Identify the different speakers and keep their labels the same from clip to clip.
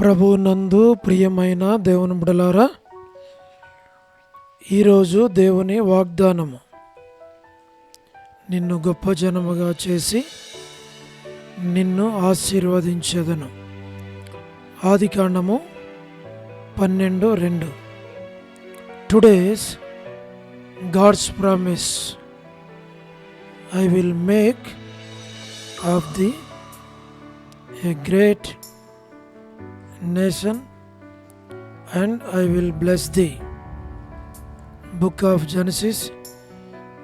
Speaker 1: ప్రభువునందు ప్రియమైన దేవుని బిడ్డలారా, ఈరోజు దేవుని వాగ్దానము, నిన్ను గొప్ప జనముగా చేసి నిన్ను ఆశీర్వదించెదను. ఆదికాండము 12:2. Today's God's promise, I will make of thee a great nation and I will bless thee. Book of Genesis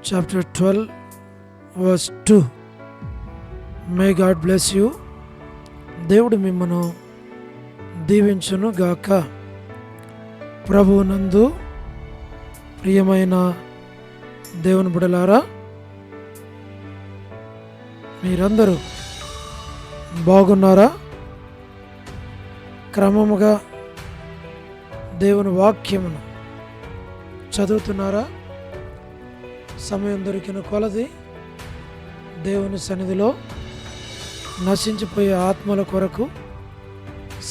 Speaker 1: chapter 12 verse 2. May God bless you. దేవుడు మిమ్మను దీవించును గాక. ప్రభువునందు ప్రియమైన దేవుని బిడ్డలారా, మీరందరూ బాగున్నారా? క్రమముగా దేవుని వాక్యమును చదువుతున్నారా? సమయం దొరికిన కొలది దేవుని సన్నిధిలో నశించిపోయే ఆత్మల కొరకు,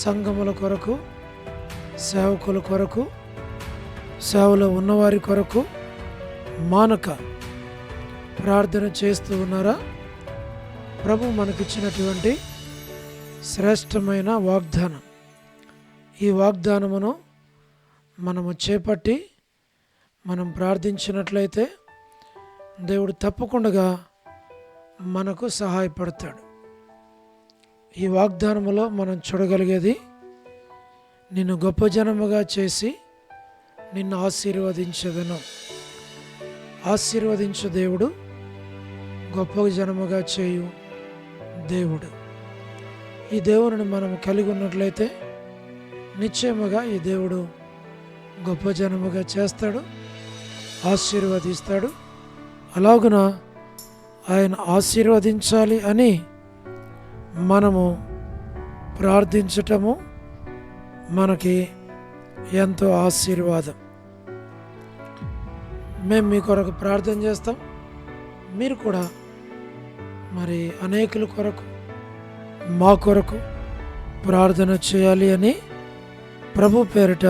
Speaker 1: సంఘముల కొరకు, సేవకుల కొరకు, సేవలో ఉన్నవారి కొరకు మానక ప్రార్థన చేస్తూ ఉన్నారా? ప్రభు మనకిచ్చినటువంటి శ్రేష్టమైన వాగ్దానం, ఈ వాగ్దానమును మనము చేపట్టి మనం ప్రార్థించినట్లయితే దేవుడు తప్పకుండా మనకు సహాయపడతాడు. ఈ వాగ్దానములో మనం చూడగలిగేది, నిన్ను గొప్ప జనముగా చేసి నిన్ను ఆశీర్వదించెదను. ఆశీర్వదించు దేవుడు, గొప్ప జనముగా చేయు దేవుడు. ఈ దేవుని మనం కలిగి ఉన్నట్లయితే నిశ్చయముగా ఈ దేవుడు గొప్ప జనముగా చేస్తాడు, ఆశీర్వదిస్తాడు. అలాగున ఆయన ఆశీర్వదించాలి అని మనము ప్రార్థించటము మనకి ఎంతో ఆశీర్వాదం. మేము మీ కొరకు ప్రార్థన చేస్తాం. మీరు కూడా మరి అనేకుల కొరకు, మా కొరకు ప్రార్థన చేయాలి అని ప్రభు పేరిట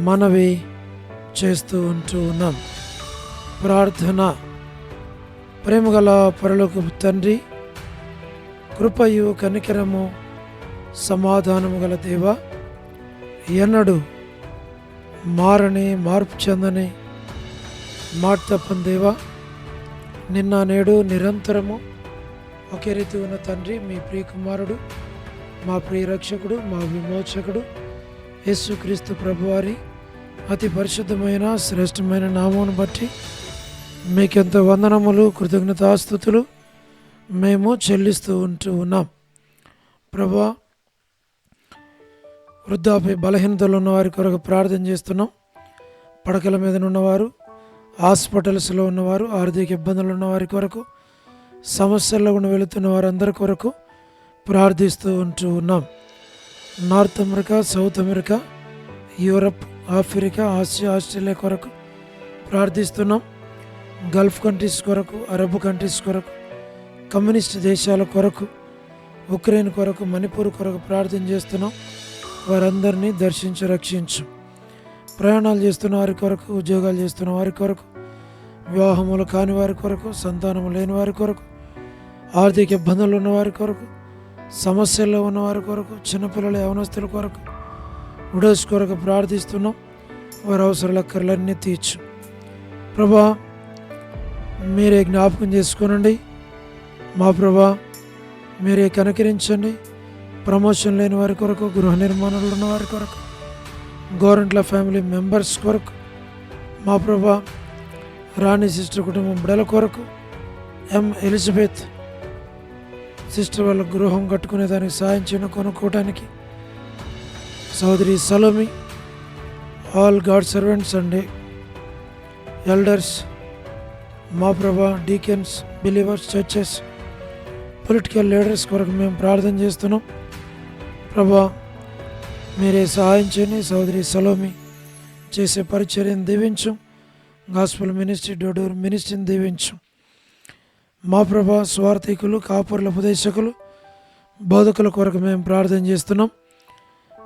Speaker 1: మనవి చేస్తూ ఉన్నాం. ప్రార్థన. ప్రేమగల పరలోకపు తండ్రి, కృపయు కనికరము సమాధానము గల దేవా, ఎన్నడు మారని, మార్పు చెందని, మాట తప్పని దేవా, నిన్న నేడు నిరంతరము ఒకే రీతి ఉన్న తండ్రి, మీ ప్రియకుమారుడు, మా ప్రియ రక్షకుడు, మా విమోచకుడు యేసుక్రీస్తు ప్రభువారి అతి పరిశుద్ధమైన శ్రేష్టమైన నామమును బట్టి మీకెంతో వందనములు, కృతజ్ఞతాస్తుతులు మేము చెల్లిస్తూ ఉన్నాం. ప్రభువా, వృద్ధాప్య బలహీనతలు ఉన్నవారి కొరకు ప్రార్థన చేస్తున్నాం. పడకల మీద ఉన్నవారు, హాస్పిటల్స్లో ఉన్నవారు, ఆర్థిక ఇబ్బందులు ఉన్నవారి కొరకు, సమస్యల్లో గుండా వెళుతున్న వారందరి కొరకు ప్రార్థిస్తూ ఉన్నాం. North America, south America, Europe, Africa, Asia, Australia కొరకు ప్రార్థిస్తున్నాం. గల్ఫ్ కంట్రీస్ కొరకు, అరబ్ కంట్రీస్ కొరకు, కమ్యూనిస్ట్ దేశాల కొరకు, ఉక్రెయిన్ కొరకు, మణిపూర్ కొరకు ప్రార్థన చేస్తున్నాం. వారందరినీ దర్శించి రక్షించు. ప్రయాణాలు చేస్తున్న వారి కొరకు, ఉద్యోగాలు చేస్తున్న వారి కొరకు, వివాహములు కాని వారి కొరకు, సంతానము లేని వారి కొరకు, ఆర్థిక ఇబ్బందులు ఉన్నవారి కొరకు, సమస్యల్లో ఉన్నవారి కొరకు, చిన్నపిల్లల, యవనస్తుల కొరకు, విడోస్ కొరకు ప్రార్థిస్తున్నాం. వారి అవసరాల అక్కర్లన్నీ తీర్చు. ప్రభా, మీరే జ్ఞాపకం చేసుకోనండి. మా ప్రభా, మీరే కనికరించండి. ప్రమోషన్ లేని వారి కొరకు, గృహ నిర్మాణాలు ఉన్న వారి కొరకు, గవర్నమెంట్ల ఫ్యామిలీ మెంబర్స్ కొరకు, మా ప్రభా, రాణి సిస్టర్ కుటుంబం బిడల కొరకు, ఎలిజబెత్ సిస్టర్ వాళ్ళ గృహం కట్టుకునే దానికి సాయం చేయడం, కొనుక్కోవటానికి సోదరి Salomi, all God servants and elders, మా ప్రభా, deacons, believers, churches, political leaders కొరకు మేము ప్రార్థన చేస్తున్నాం. ప్రభా, మీరే సహాయం చేయండి. సోదరి సలోమి చేసే పరిచర్యను దీవించు. గాస్పుల్ మినిస్ట్రీ, డోడూర్ మినిస్ట్రీని దీవించు. మా ప్రభా, స్వార్థికులు, కాపురుల ఉపదేశకులు, బోధకుల కొరకు మేము ప్రార్థన చేస్తున్నాం.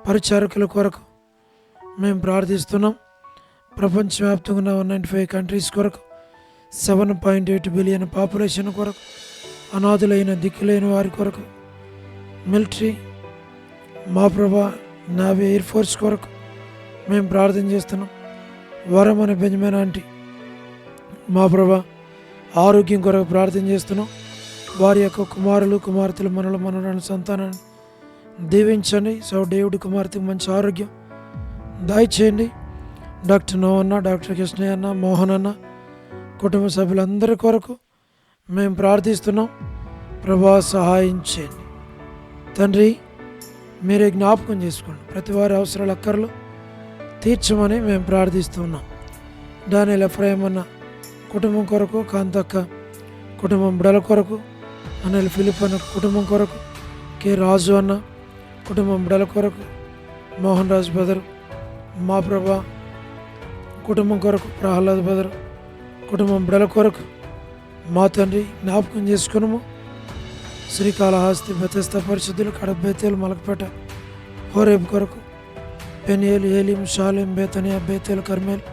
Speaker 1: పరిచారకుల కొరకు మేము ప్రార్థిస్తున్నాం. ప్రపంచవ్యాప్తంగా ఉన్న 195 కంట్రీస్ కొరకు, 7.8 బిలియన్ పాపులేషన్ కొరకు, అనాథులైన దిక్కులేని వారి కొరకు, మిలిటరీ, మా ప్రభా నావీ, ఎయిర్ ఫోర్స్ కొరకు మేము ప్రార్థన చేస్తున్నాం. వరం అనే బెంజమిన్ ఆంటీ మా ప్రభా ఆరోగ్యం కొరకు ప్రార్థన చేస్తున్నాం. వారి యొక్క కుమారులు కుమార్తెలు మనరాని సంతానాన్ని దీవించండి. డేవిడ్ కుమార్తెకు మంచి ఆరోగ్యం దయచేయండి. డాక్టర్ నోవన్న, డాక్టర్ కృష్ణయ్య అన్న, మోహన్ అన్న, కుటుంబ సభ్యులందరి కొరకు మేము ప్రార్థిస్తున్నాం. ప్రభా సహాయం చేయండి. తండ్రి, మీరే జ్ఞాపకం చేసుకోండి. ప్రతి వారి అవసరాల అక్కర్లు తీర్చమని మేము ప్రార్థిస్తున్నాం. డానియల్ ఎఫ్రాయిం అన్న కుటుంబం కొరకు, కాంతక్క కుటుంబం బిడల కొరకు, అనిల్ ఫిలిప్ అన్న కుటుంబం కొరకు, కె రాజు అన్న కుటుంబం బిడల కొరకు, మోహన్ రాజ్ బదర్ మా ప్రభా కుటుంబం కొరకు, ప్రహ్లాద్ బదర్ కుటుంబం బిడల కొరకు మా తండ్రి జ్ఞాపకం చేసుకున్నాము. శ్రీకాళహస్తి, బెతెస్తా పరిశుద్ధులు, కడప, బేతేలు, మలకపేట, హోరేబ్ కొరకు, పెనియేలు, ఏలీం, షాలేం, బేతనియా, బేతేలు, కర్మేల్,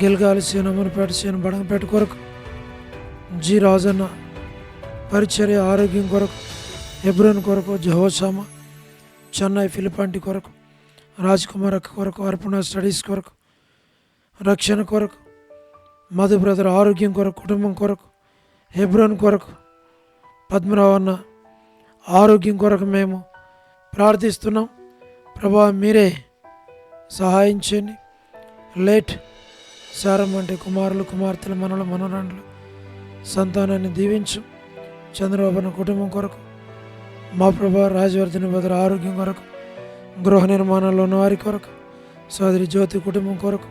Speaker 1: గిల్గాలి, సీనమ్మనపేట, సీన బడంగపేట కొరకు, జి రాజన్న పరిచర్య ఆరోగ్యం కొరకు, హెబ్రోన్ కొరకు, జహోషామ, చెన్నై, ఫిలిపాంటి కొరకు, రాజ్ కుమార్ అక్క కొరకు, అర్పణ స్టడీస్ కొరకు, రక్షణ కొరకు, మధు బ్రదర్ ఆరోగ్యం కొరకు, కుటుంబం కొరకు, హెబ్రోన్ కొరకు, పద్మరావు అన్న ఆరోగ్యం కొరకు మేము ప్రార్థిస్తున్నాం. ప్రభా మీరే సహాయం చేయండి. లేట్ సారం అంటే కుమారులు కుమార్తెలు మనరాండ్లు సంతానాన్ని దీవించు. చంద్రబాబు అన్న కుటుంబం కొరకు, మా ప్రభా రాజవర్ధని బదులు ఆరోగ్యం కొరకు, గృహ నిర్మాణంలో ఉన్న వారి కొరకు, సోదరి జ్యోతి కుటుంబం కొరకు,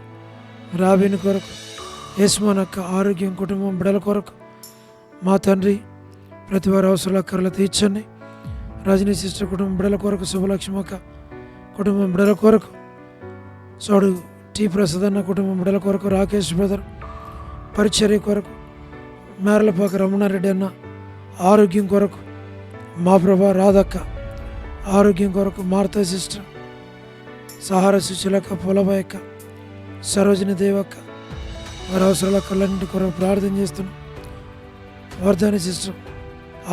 Speaker 1: రాబిన్ కొరకు, యస్మాన్ అక్క ఆరోగ్యం, కుటుంబం బిడల కొరకు మా తండ్రి ప్రతి వారి అవసరాల అక్కర్లు తీర్చండి. రజనీ సిస్టర్ కుటుంబం బిడల కొరకు, శుభలక్ష్మి అక్క కుటుంబం బిడల కొరకు, సోడు టి ప్రసాద్ అన్న కుటుంబం బిడల కొరకు, రాకేష్ బ్రదర్ పరిచర్య కొరకు, మేరలపాక రమణారెడ్డి అన్న ఆరోగ్యం కొరకు, మా ప్రభా రాధక్క ఆరోగ్యం కొరకు, మార్తా సిస్టర్, సహార సుశీలక్క, పొలబాయక్క, సరోజిని దేవక్క వారి అవసరాల కళ్ళన్నింటి కొరకు ప్రార్థన చేస్తున్నాం. వర్ధని సిస్టర్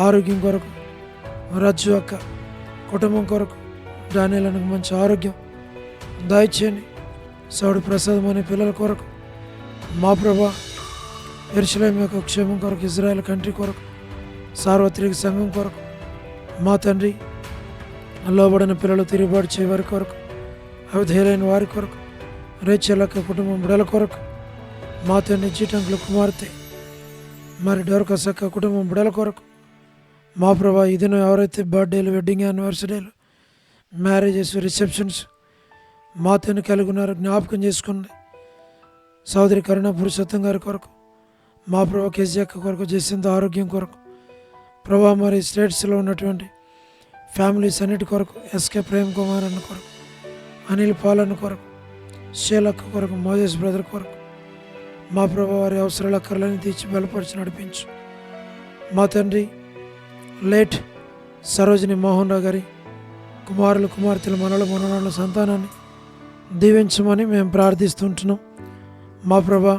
Speaker 1: ఆరోగ్యం కొరకు, రజ్జు అక్క కుటుంబం కొరకు, డానియలకు మంచి ఆరోగ్యం దయచేయండి. సౌడు ప్రసాదం అనే పిల్లల కొరకు, మా ప్రభా యెరూషలేము యొక్క క్షేమం కొరకు, ఇజ్రాయెల్ కంట్రీ కొరకు, సార్వత్రిక సంఘం కొరకు, మా తండ్రి లోబడిన పిల్లలు తిరుగుబాటు చేయ వారి కొరకు, అవిధేయులైన వారి కొరకు, రేచలక్క కుటుంబం బిడల కొరకు, మా తండ్రి జీటంకుల కుమార్తె మరి డోర్కసక్క కుటుంబం బిడల కొరకు, మా ప్రభా ఈ దినం ఎవరైతే బర్త్డేలు, వెడ్డింగ్ యానివర్సరీలు, మ్యారేజెస్, రిసెప్షన్స్ మా తండ్రి కలిగి ఉన్నారో జ్ఞాపకం చేసుకోండి. సోదరి కరుణ పురుషోత్తం గారి కొరకు, మా ప్రభా కేజీఎక్క కొరకు, జసింత ఆరోగ్యం కొరకు, ప్రభా మరి స్టేట్స్లో ఉన్నటువంటి ఫ్యామిలీస్ అన్నిటి కొరకు, ఎస్కే ప్రేమ్ కుమార్ అన్న కొరకు, అనిల్ పాలన్న కొరకు, షేలక్క కొరకు, మోజెస్ బ్రదర్ కొరకు, మా ప్రభా వారి అవసరాల అక్కర్లని తీర్చి బలపరిచి నడిపించు. మా తండ్రి లేట్ సరోజిని మోహన్ రావు గారి కుమారులు కుమార్తెలు మనరాళ్ళ సంతానాన్ని దీవించమని మేము ప్రార్థిస్తుంటున్నాం. మా ప్రభా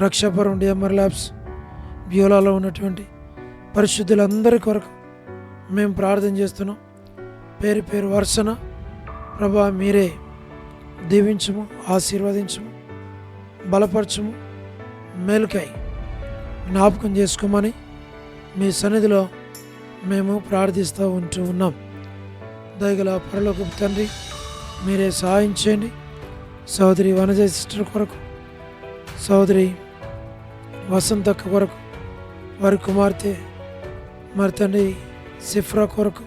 Speaker 1: రక్షాపురం డిఎంఆర్ ల్యాబ్స్ బ్యూలాలో ఉన్నటువంటి పరిశుద్ధులందరి కొరకు మేము ప్రార్థన చేస్తున్నాం. పేరు పేరు వరుసన ప్రభా మీరే దీవించము, ఆశీర్వదించము, బలపరచము, మేలుకై జ్ఞాపకం చేసుకోమని మీ సన్నిధిలో మేము ప్రార్థిస్తూ ఉన్నాం. దయగల పరలోకపు తండ్రి మీరే సహాయం చేయండి. సోదరి వనజయ సిస్టర్ కొరకు, సోదరి వసంతక్క కొరకు, వారి కుమార్తె మరి తండ్రి సిఫ్రా కొరకు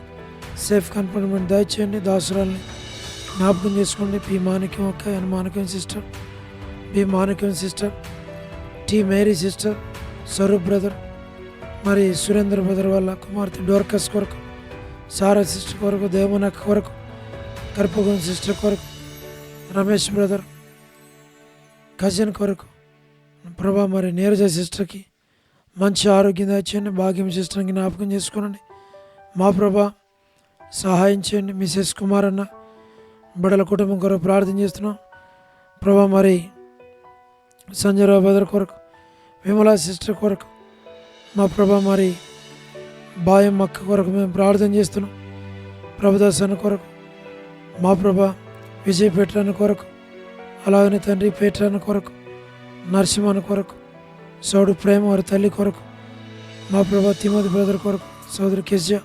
Speaker 1: సేఫ్ కన్ఫర్ట్మెంట్ దయచేయండి. దాసురాల్ని జ్ఞాపకం చేసుకోండి. పి మాణిక్యం అక్క, N Manikyam sister, B Manikyam sister, T Mary sister, Swaroop brother, మరి సురేంద్ర బ్రదర్ వాళ్ళ కుమార్తె డోర్కస్ కొరకు, సారా సిస్టర్ కొరకు, దేవనక్క కొరకు, కర్పగం సిస్టర్ కొరకు, రమేష్ బ్రదర్ కజిన్ కొరకు, ప్రభా మరి నీరజ సిస్టర్కి మంచి ఆరోగ్యం దయచేయండి. భాగ్యం సిస్టర్కి జ్ఞాపకం చేసుకోనండి. మా ప్రభా సహాయం చేయండి. మిసెస్ కుమార్ అన్న బిడ్డల కుటుంబం కొరకు ప్రార్థన చేస్తున్నాం ప్రభా. మరి సంజయరావు బ్రదర్ కొరకు, విమలా సిస్టర్ కొరకు మా ప్రభా, మరి బాయం అక్క కొరకు మేము ప్రార్థన చేస్తున్నాం. ప్రభుదాస్ అన్న కొరకు మా ప్రభా, విజయ్ పేట్రాన్న కొరకు, అలాగనే తండ్రి పేట్రాన్న కొరకు, నరసింహన్న కొరకు, సోడు ప్రేమ వారి తల్లి కొరకు మా ప్రభా, తిమోతి బ్రదర్ కొరకు, సోదరి కెజ్జా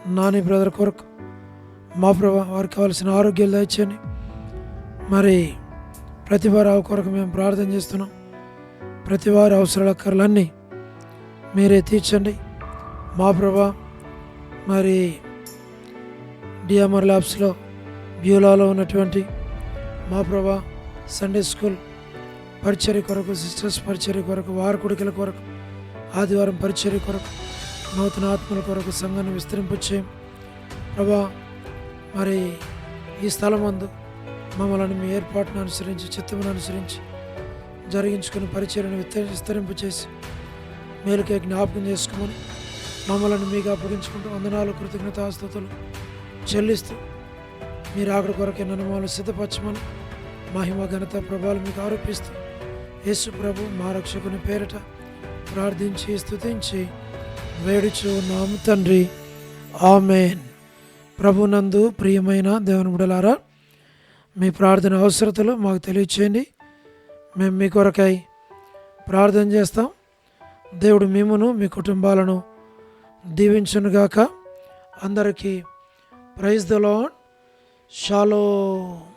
Speaker 1: నాని బ్రదర్ కొరకు మా ప్రభా, వారికి కావాల్సిన ఆరోగ్యాలు దయచేయండి. మరి ప్రతివారావు కొరకు మేము ప్రార్థన చేస్తున్నాం. ప్రతి వారి అవసరాల అక్కర్లన్నీ మీరే తీర్చండి మా ప్రభా. మరి డిఎంఆర్ ల్యాబ్స్లో బ్యూలాలో ఉన్నటువంటి మా ప్రభా, సండే స్కూల్ పరిచర్య కొరకు, సిస్టర్స్ పరిచర్య కొరకు, వారకుడికల కొరకు, ఆదివారం పరిచర్య కొరకు, నూతన ఆత్మల కొరకు సంఘాన్ని విస్తరింపచేయం ప్రభా. మరి ఈ స్థలమందు మమ్మల్ని మీ ఏర్పాటును అనుసరించి, చిత్తమును అనుసరించి జరిగించుకుని పరిచర్యను విస్తరింపచేసి మేలుకే జ్ఞాపకం చేసుకోమని మమ్మల్ని మీకు అప్పగించుకుంటూ వందనాలు, కృతజ్ఞతాస్తుతులు చెల్లిస్తూ మీరు అక్కడి కొరకే నన్ను మమ్మల్ని సిద్ధపరచమని మహిమ, ఘనత, ప్రభావాలు మీకు ఆరోపిస్తూ యేసు ప్రభు మా రక్షకుని పేరిట ప్రార్థించి స్తుతించి వేడుచు ఉన్నాము తండ్రి, ఆమేన్. ప్రభునందు ప్రియమైన దేవుని బిడ్డలారా, మీ ప్రార్థన అవసరతలు మాకు తెలియచేయండి. మేము మీ కొరకై ప్రార్థన చేస్తాం. దేవుడు మిమ్మును మీ కుటుంబాలను దీవించునుగాక. అందరికీ ప్రైజ్ ద లార్డ్. షాలోమ్.